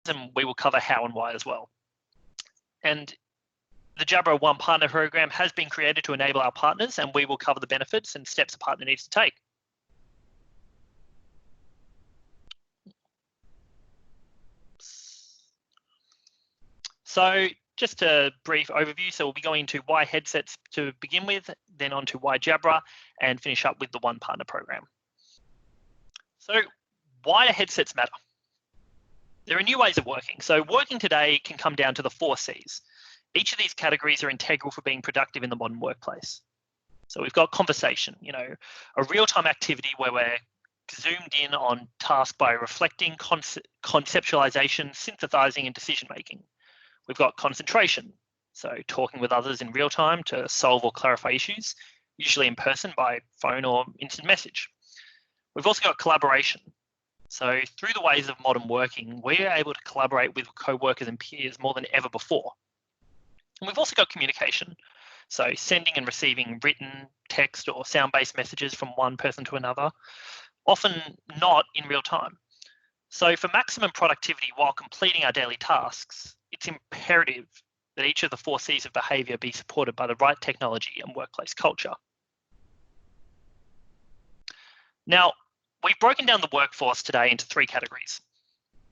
and we will cover how and why as well. And the Jabra OnePartner program has been created to enable our partners, and we will cover the benefits and steps a partner needs to take. So just a brief overview. So we'll be going into why headsets to begin with, then on to why Jabra, and finish up with the OnePartner program. So why do headsets matter? There are new ways of working. So working today can come down to the 4 C's. Each of these categories are integral for being productive in the modern workplace. So we've got conversation, a real-time activity where we're zoomed in on task by reflecting, conceptualization, synthesizing, and decision-making. We've got concentration, so talking with others in real time to solve or clarify issues, usually in person by phone or instant message. We've also got collaboration. So through the ways of modern working, we're able to collaborate with co-workers and peers more than ever before. And we've also got communication. So sending and receiving written, text, or sound-based messages from one person to another, often not in real time. So for maximum productivity while completing our daily tasks, it's imperative that each of the 4 C's of behavior be supported by the right technology and workplace culture. Now, we've broken down the workforce today into 3 categories.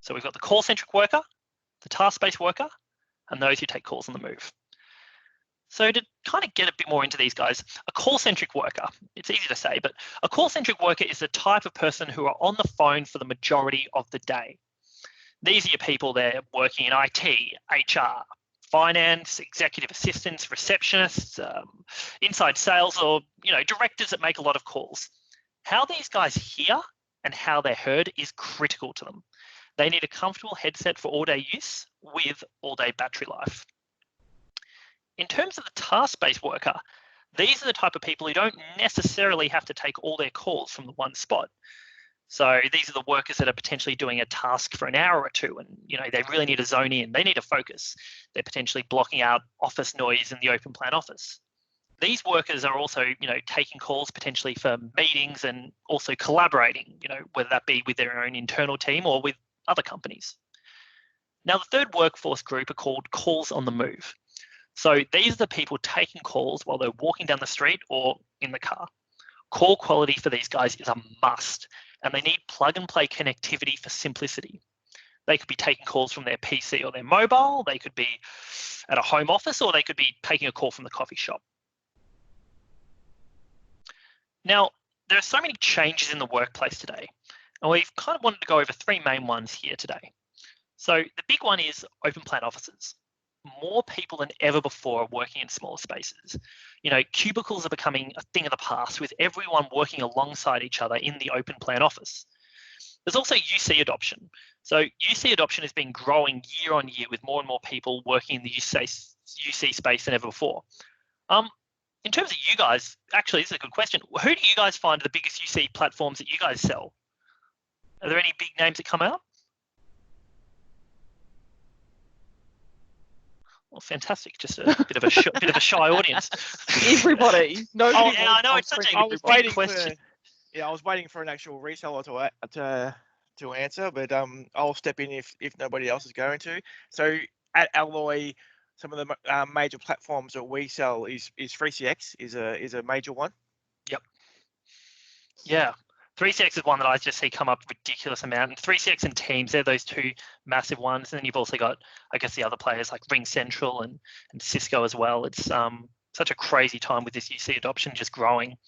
So we've got the call-centric worker, the task-based worker, and those who take calls on the move. So to kind of get a bit more into these guys, a call-centric worker, it's easy to say, but a call-centric worker is the type of person who are on the phone for the majority of the day. These are your people, they're working in IT, HR, finance, executive assistants, receptionists, inside sales, or directors that make a lot of calls. How these guys hear and how they're heard is critical to them. They need a comfortable headset for all-day use with all-day battery life. In terms of the task-based worker, these are the type of people who don't necessarily have to take all their calls from the one spot. So these are the workers that are potentially doing a task for an hour or two, and they really need to zone in. They need to focus. They're potentially blocking out office noise in the open plan office. These workers are also, taking calls potentially for meetings and also collaborating, whether that be with their own internal team or with other companies. Now, the third workforce group are called calls on the move. So these are the people taking calls while they're walking down the street or in the car. Call quality for these guys is a must, and they need plug-and-play connectivity for simplicity. They could be taking calls from their PC or their mobile, they could be at a home office, or they could be taking a call from the coffee shop. Now, there are so many changes in the workplace today, and we've kind of wanted to go over 3 main ones here today. So the big one is open plan offices. More people than ever before are working in smaller spaces. Cubicles are becoming a thing of the past, with everyone working alongside each other in the open plan office. There's also UC adoption. So UC adoption has been growing year on year with more and more people working in the UC space than ever before. In terms of you guys, actually, this is a good question. Who do you guys find are the biggest UC platforms that you guys sell? Are there any big names that come out? Well, fantastic. Just a bit of a shy audience. Everybody. No. Oh, yeah, I know. It's such a big question. I was waiting for an actual reseller to answer, but I'll step in if nobody else is going to. So at Alloy, some of the major platforms that we sell is 3CX is a major one. Yep. Yeah. 3CX is one that I just see come up ridiculous amount. And 3CX and Teams, they're those 2 massive ones. And then you've also got, I guess, the other players like Ring Central and Cisco as well. It's such a crazy time with this UC adoption just growing.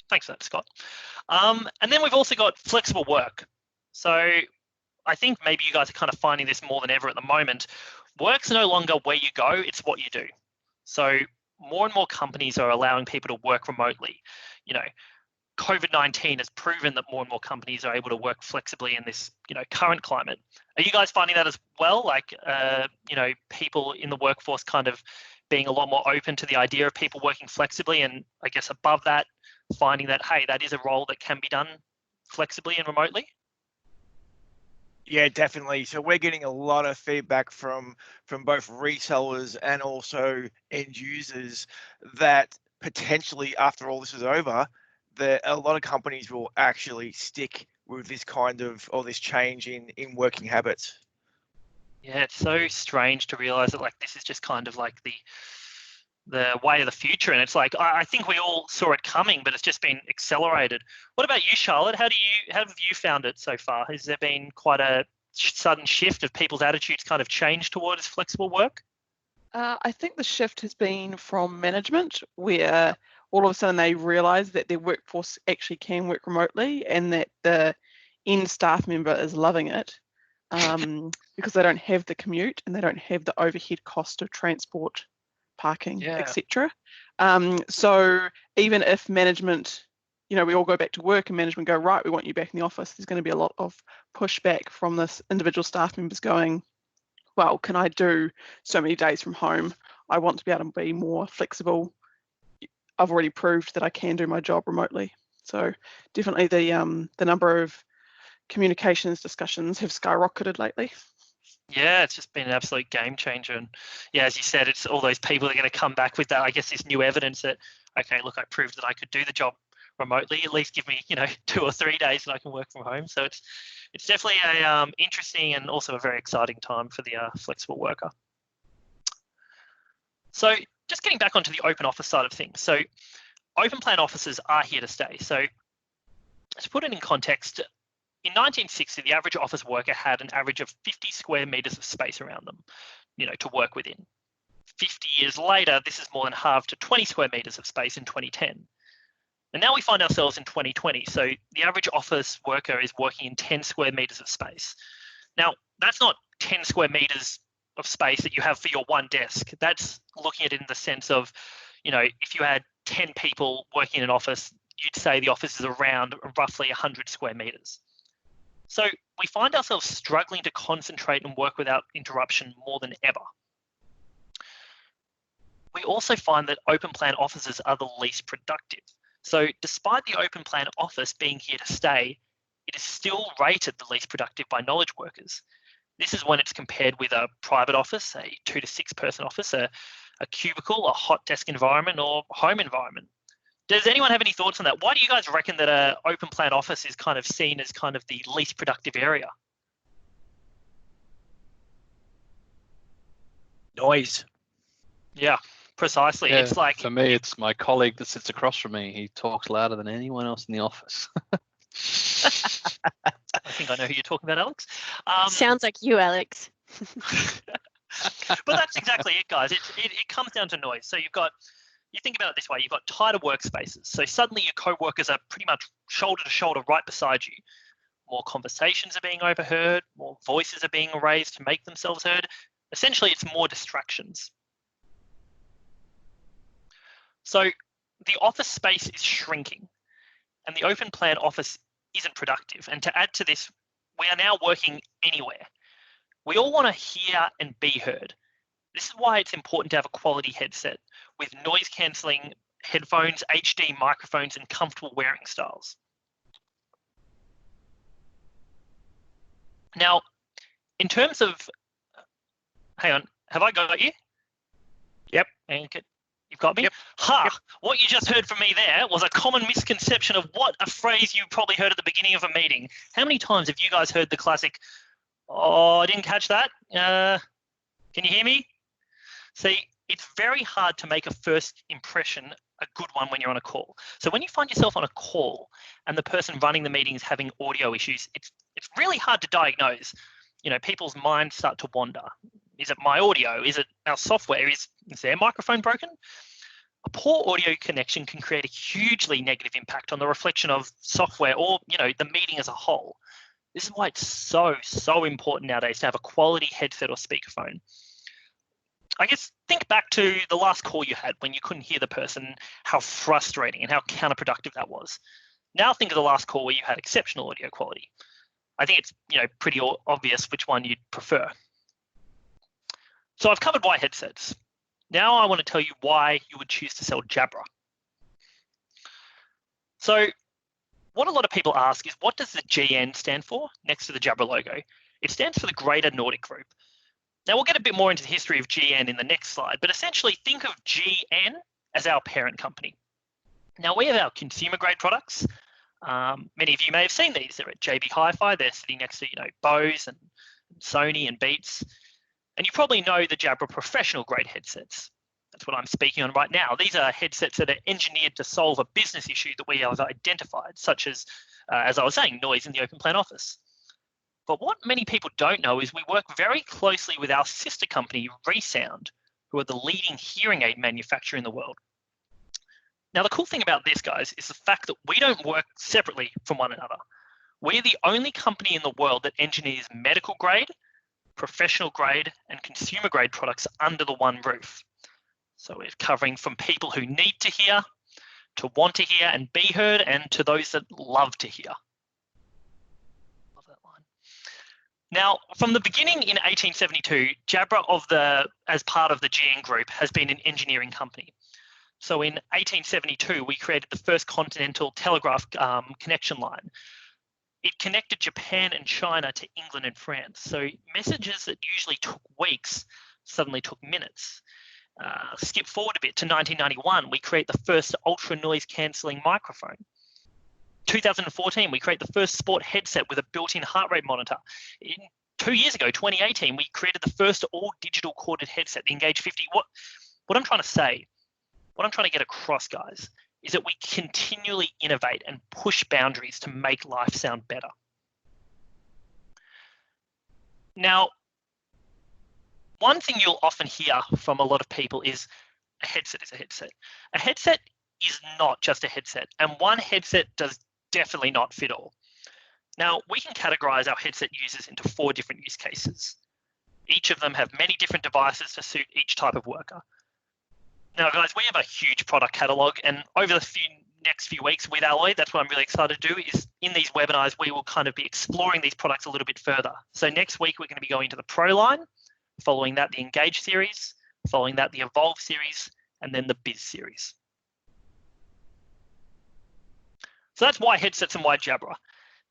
Thanks for that, Scott. And then we've also got flexible work. So I think maybe you guys are kind of finding this more than ever at the moment. Work's no longer where you go, it's what you do. So more and more companies are allowing people to work remotely. COVID-19 has proven that more and more companies are able to work flexibly in this, current climate. Are you guys finding that as well? Like, people in the workforce kind of being a lot more open to the idea of people working flexibly, and I guess above that, finding that, hey, that is a role that can be done flexibly and remotely? Yeah, definitely. So we're getting a lot of feedback from both resellers and also end users that potentially after all this is over, that a lot of companies will actually stick with this kind of, or this change in working habits. Yeah, it's so strange to realize that like this is just kind of like the way of the future, and it's like I think we all saw it coming, but it's just been accelerated. What about you, Charlotte? How have you found it so far? Has there been quite a sudden shift of people's attitudes kind of changed towards flexible work? I think the shift has been from management, where all of a sudden they realise that their workforce actually can work remotely, and that the end staff member is loving it, because they don't have the commute and they don't have the overhead cost of transport, parking, Yeah. etc. So even if management, we all go back to work and management go, right, we want you back in the office, there's going to be a lot of pushback from this individual staff members going, well, can I do so many days from home? I want to be able to be more flexible. I've already proved that I can do my job remotely. So definitely the number of communications discussions have skyrocketed lately. Yeah, it's just been an absolute game changer. And yeah, as you said, it's all those people that are going to come back with that, I guess, this new evidence that, okay, look, I proved that I could do the job remotely. At least give me, 2 or 3 days that I can work from home. So it's definitely a interesting and also a very exciting time for the flexible worker. So just getting back onto the open office side of things. So open plan offices are here to stay. So to put it in context, in 1960, the average office worker had an average of 50 square meters of space around them, to work within. 50 years later, this is more than halved to 20 square meters of space in 2010. And now we find ourselves in 2020. So the average office worker is working in 10 square meters of space. Now, that's not 10 square meters of space that you have for your one desk. That's looking at it in the sense of, if you had 10 people working in an office, you'd say the office is around roughly 100 square meters. So we find ourselves struggling to concentrate and work without interruption more than ever. We also find that open plan offices are the least productive. So despite the open plan office being here to stay, it is still rated the least productive by knowledge workers. This is when it's compared with a private office, a 2 to 6 person office, a cubicle, a hot desk environment, or home environment. Does anyone have any thoughts on that? Why do you guys reckon that an open plan office is kind of seen as kind of the least productive area? Noise. Yeah, precisely. Yeah, it's like, for me, it's my colleague that sits across from me. He talks louder than anyone else in the office. I think I know who you're talking about, Alex. Sounds like you, Alex. But that's exactly it, guys. It comes down to noise. So you think about it this way, you've got tighter workspaces. So suddenly your co-workers are pretty much shoulder to shoulder right beside you. More conversations are being overheard, more voices are being raised to make themselves heard. Essentially, it's more distractions. So the office space is shrinking, and the open plan office isn't productive. And to add to this, we are now working anywhere. We all want to hear and be heard. This is why it's important to have a quality headset with noise cancelling headphones, HD microphones, and comfortable wearing styles. Now, in terms of, hang on, have I got you? Yep. You've got me? Yep. Ha! Yep. What you just heard from me there was a common misconception of what a phrase you probably heard at the beginning of a meeting. How many times have you guys heard the classic, oh, I didn't catch that? Can you hear me? See, it's very hard to make a first impression a good one when you're on a call. So when you find yourself on a call and the person running the meeting is having audio issues, it's really hard to diagnose. People's minds start to wander. Is it my audio? Is it our software? Is their microphone broken? A poor audio connection can create a hugely negative impact on the reflection of software or, the meeting as a whole. This is why it's so important nowadays to have a quality headset or speakerphone. I guess think back to the last call you had when you couldn't hear the person, how frustrating and how counterproductive that was. Now think of the last call where you had exceptional audio quality. I think it's pretty obvious which one you'd prefer. So I've covered why headsets. Now I want to tell you why you would choose to sell Jabra. So what a lot of people ask is, what does the GN stand for next to the Jabra logo? It stands for the Greater Nordic Group. Now we'll get a bit more into the history of GN in the next slide, but essentially think of GN as our parent company. Now we have our consumer grade products, Many of you may have seen these. They're at JB Hi-Fi. They're sitting next to, Bose and Sony and Beats. And you probably know the Jabra professional grade headsets. That's what I'm speaking on right now. These are headsets that are engineered to solve a business issue that we have identified, such as I was saying, noise in the open plan office. But what many people don't know is we work very closely with our sister company, ReSound, who are the leading hearing aid manufacturer in the world. Now, the cool thing about this, guys, is the fact that we don't work separately from one another. We're the only company in the world that engineers medical grade, professional grade, and consumer grade products under the one roof. So we're covering from people who need to hear, to want to hear and be heard, and to those that love to hear. Love that line. Now, from the beginning in 1872, Jabra as part of the GN Group has been an engineering company. So in 1872, we created the first continental telegraph connection line. It connected Japan and China to England and France. So messages that usually took weeks suddenly took minutes. Skip forward a bit to 1991, we create the first ultra noise cancelling microphone. 2014, we create the first sport headset with a built-in heart rate monitor. 2 years ago, 2018, we created the first all-digital corded headset, the Engage 50. What I'm trying to say, what I'm trying to get across, guys, is that we continually innovate and push boundaries to make life sound better. Now, one thing you'll often hear from a lot of people is a headset is a headset. A headset is not just a headset, and one headset does definitely not fit all. Now, we can categorize our headset users into 4 different use cases. Each of them have many different devices to suit each type of worker. Now, guys, we have a huge product catalog, and over the next few weeks with Alloy, that's what I'm really excited to do, is in these webinars, we will kind of be exploring these products a little bit further. So next week, we're going to be going to the Pro line, following that, the Engage series, following that, the Evolve series, and then the Biz series. So that's why headsets and why Jabra.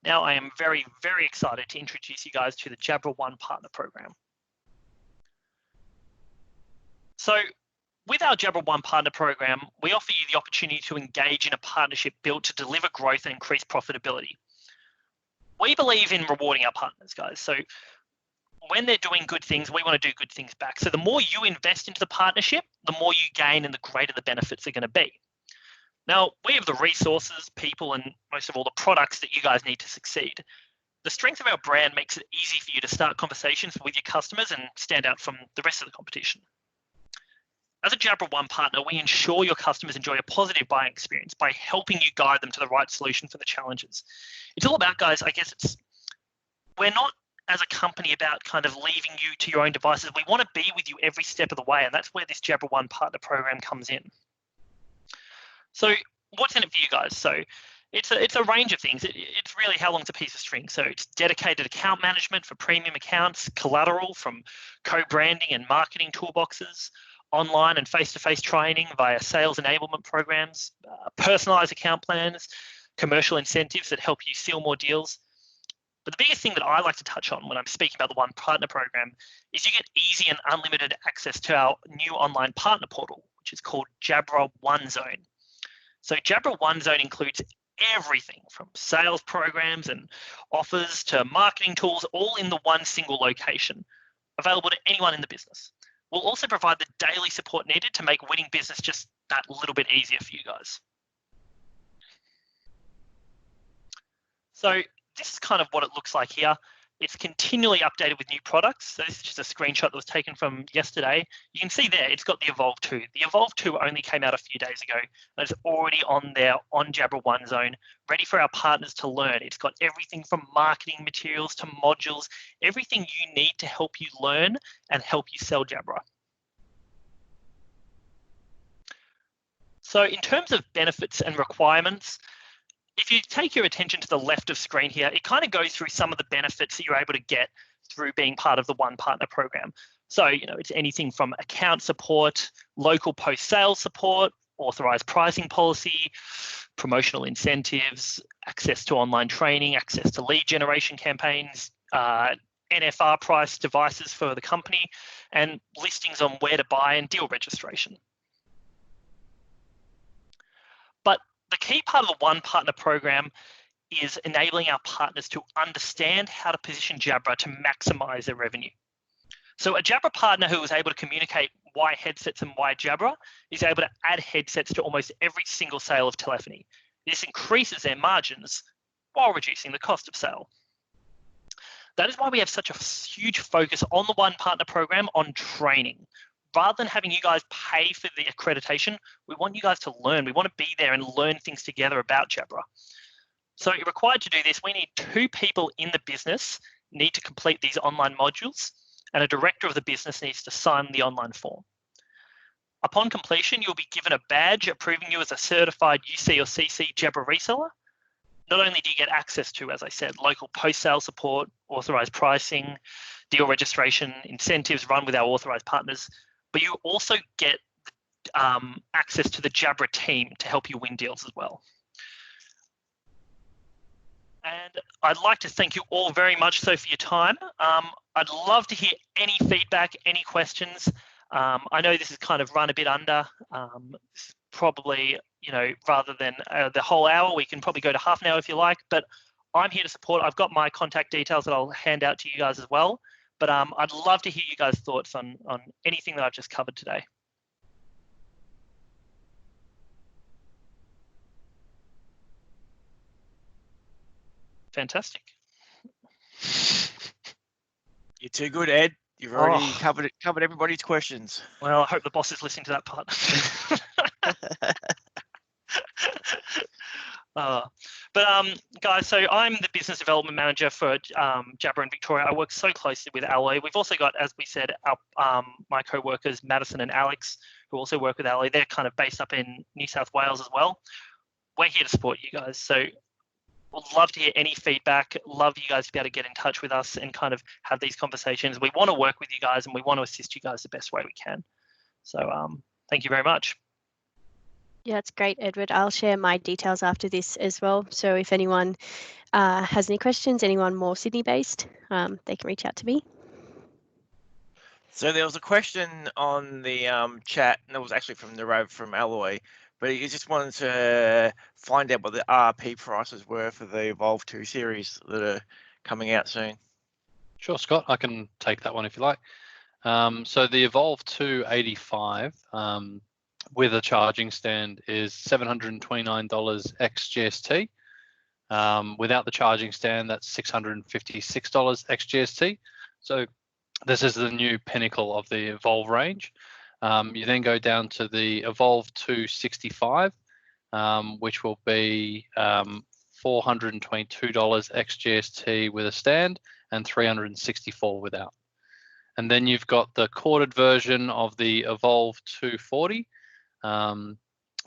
Now I am very, very excited to introduce you guys to the Jabra OnePartner program. So with our Jabra OnePartner program, we offer you the opportunity to engage in a partnership built to deliver growth and increase profitability. We believe in rewarding our partners, guys. So when they're doing good things, we want to do good things back. So the more you invest into the partnership, the more you gain and the greater the benefits are going to be. Now, we have the resources, people, and most of all the products that you guys need to succeed. The strength of our brand makes it easy for you to start conversations with your customers and stand out from the rest of the competition. As a Jabra OnePartner, we ensure your customers enjoy a positive buying experience by helping you guide them to the right solution for the challenges. It's all about, guys, I guess we're not as a company about kind of leaving you to your own devices. We want to be with you every step of the way, and that's where this Jabra OnePartner program comes in. So what's in it for you guys? So it's a range of things. It's really how long's a piece of string. So it's dedicated account management for premium accounts, collateral from co-branding and marketing toolboxes, online and face-to-face training via sales enablement programs, personalized account plans, commercial incentives that help you seal more deals. But the biggest thing that I like to touch on when I'm speaking about the OnePartner program is you get easy and unlimited access to our new online partner portal, which is called Jabra OneZone. So Jabra OneZone includes everything from sales programs and offers to marketing tools, all in the one single location, available to anyone in the business. We'll also provide the daily support needed to make winning business just that little bit easier for you guys. So this is kind of what it looks like here. It's continually updated with new products. So this is just a screenshot that was taken from yesterday. You can see there, it's got the Evolve 2. The Evolve 2 only came out a few days ago, and it's already on there on Jabra OneZone, ready for our partners to learn. It's got everything from marketing materials to modules, everything you need to help you learn and help you sell Jabra. So in terms of benefits and requirements, if you take your attention to the left of screen here, it kind of goes through some of the benefits that you're able to get through being part of the OnePartner program. So, it's anything from account support, local post-sales support, authorized pricing policy, promotional incentives, access to online training, access to lead generation campaigns, NFR price devices for the company, and listings on where to buy and deal registration. But the key part of the OnePartner program is enabling our partners to understand how to position Jabra to maximize their revenue. So a Jabra partner who is able to communicate why headsets and why Jabra is able to add headsets to almost every single sale of telephony. This increases their margins while reducing the cost of sale. That is why we have such a huge focus on the OnePartner program on training. Rather than having you guys pay for the accreditation, we want you guys to learn. We want to be there and learn things together about Jabra. So you're required to do this. We need 2 people in the business need to complete these online modules, and a director of the business needs to sign the online form. Upon completion, you'll be given a badge approving you as a certified UC or CC Jabra reseller. Not only do you get access to, as I said, local post-sale support, authorized pricing, deal registration, incentives run with our authorized partners, but you also get access to the Jabra team to help you win deals as well. And I'd like to thank you all very much so for your time. I'd love to hear any feedback, any questions. I know this has kind of run a bit under. This is probably, rather than the whole hour, we can probably go to half an hour if you like, but I'm here to support. I've got my contact details that I'll hand out to you guys as well. But I'd love to hear you guys' thoughts on anything that I've just covered today. Fantastic. You're too good, Ed. You've already covered everybody's questions. Well, I hope the boss is listening to that part. Guys, so I'm the business development manager for Jabra in Victoria. I work so closely with Alloy. We've also got, as we said, our, my co-workers, Madison and Alex, who also work with Alloy. They're kind of based up in New South Wales as well. We're here to support you guys. So we'd love to hear any feedback. Love you guys to be able to get in touch with us and kind of have these conversations. We want to work with you guys and we want to assist you guys the best way we can. So thank you very much. Yeah, that's great, Edward. I'll share my details after this as well. So if anyone has any questions, anyone more Sydney-based, they can reach out to me. So there was a question on the chat, and it was actually from Nirav from Alloy, but he just wanted to find out what the RRP prices were for the Evolve 2 series that are coming out soon. Sure, Scott, I can take that one if you like. So the Evolve 2 85 with a charging stand is $729 ex GST. Without the charging stand, that's $656 ex GST. So this is the new pinnacle of the Evolve range. You then go down to the Evolve 2 65, which will be $422 ex GST with a stand and $364 without. And then you've got the corded version of the Evolve 240,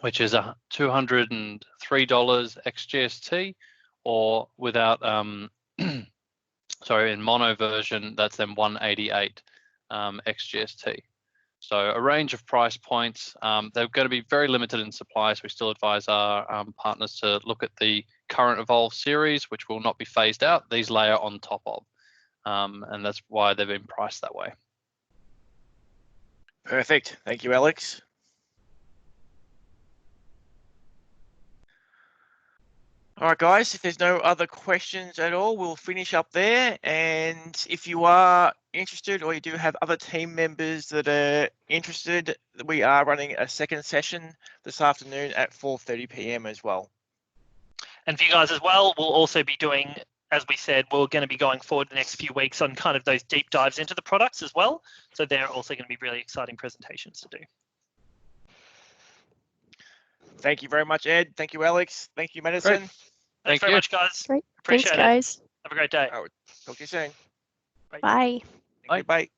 which is $203 ex GST, or without, sorry, in mono version, that's then $188 ex GST. So a range of price points. They're going to be very limited in supply, so we still advise our partners to look at the current Evolve series, which will not be phased out. These layer on top of, and that's why they've been priced that way. Perfect. Thank you, Alex. All right, guys, if there's no other questions at all, we'll finish up there. And if you are interested or you do have other team members that are interested, we are running a second session this afternoon at 4:30 p.m. as well. And for you guys as well, we'll also be doing, as we said, we're going to be going forward the next few weeks on kind of those deep dives into the products as well. So they're also going to be really exciting presentations to do. Thank you very much, Ed. Thank you, Alex. Thank you, Madison. Great. Thanks very much, guys. Great. Appreciate Thanks, guys. it. Have a great day. Talk to you soon. Bye. Bye. Bye.